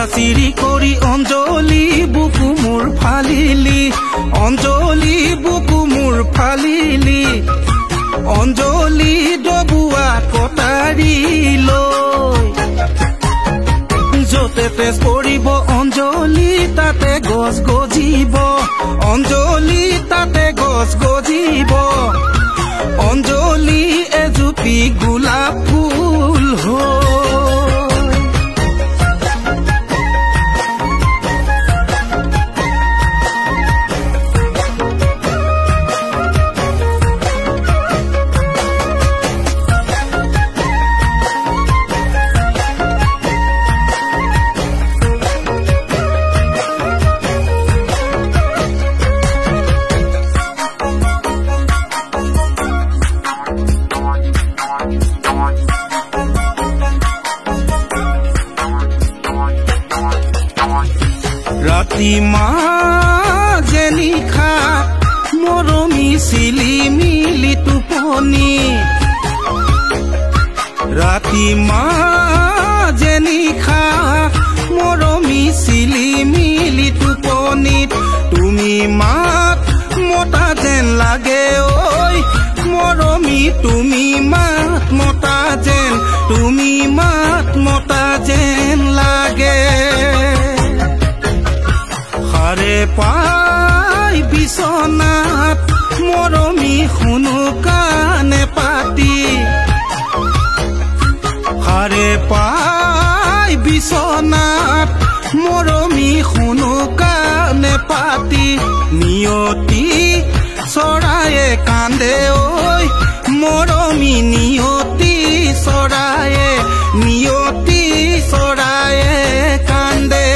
চিৰি কৰি অঞ্জলি বুকু মোৰ ফালিলি অঞ্জলি বুকু মোৰ ফালিলি অঞ্জলি ডবুৱা কটাৰী লৈ যতে তেজ পৰিব অঞ্জলি তাতে গছ গজিব অঞ্জলি তাতে গছ গজিব অঞ্জলি এজুপি গোলাপ ফুল ৰাতি মাজে নিশা মৰমি চিলি মিলি টোপনি ৰাতি মাজে নিশা মৰমি চিলি মিলি টোপনিত তুমি মাত মতা যেন লাগে ঐ মৰমি তুমি মাত মতা যেন তুমি মাত মতা যেন লাগে হাৰে পাই বিছনাত মৰমি শুনো কাণে পাতি হাৰে পাই বিছনাত মৰমি শুনো কাণে পাতি নিয়তি চৰায়ে কান্দে ঐ মৰমি নিয়তি চৰায়ে কান্দে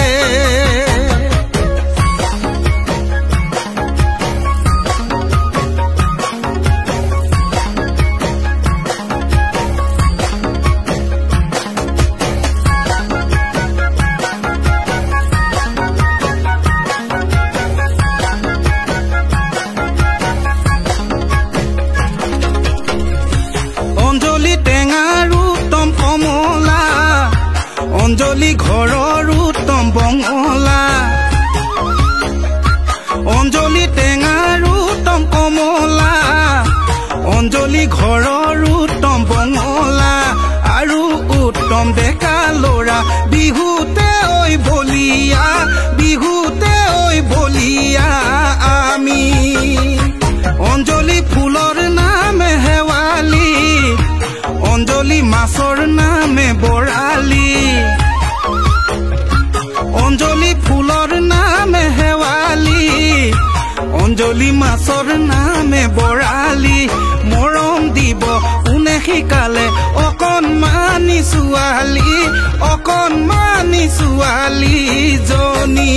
অঞ্জলি ঘৰৰ উত্তম বঙলা অঞ্জলি টেঙাৰ উত্তম কমলা অঞ্জলি ঘৰৰ উত্তম বঙলা আৰু উত্তম ডেকা ল'ৰা বিহুতে ঐ বলিয়া আমি অঞ্জলি ফুলৰ নামে শেৱালি অঞ্জলি মাছৰ নামে বৰালি অঞ্জলি ফুলৰ নামে শেৱালি অঞ্জলি মাছৰ নামে বৰালি মৰম দিব কোনে শিকালে অকণমানি ছোৱালী জনী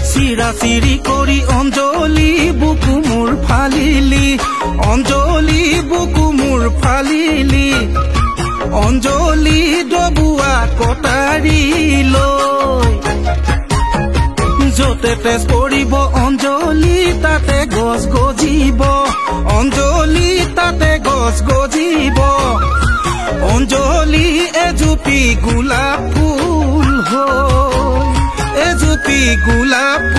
চিৰা চিৰি কৰি অঞ্জলি বুকু মোৰ ফালিলি অঞ্জলি বুকু মোৰ ফালিলি অঞ্জলি ডবুৱা কটাৰী লৈ যতে তেজ পৰিব অঞ্জলি তাতে গছ গজিব অঞ্জলি তাতে গছ গজিব অঞ্জলি এজুপি গোলাপ ফুল এজুপি গোলাপ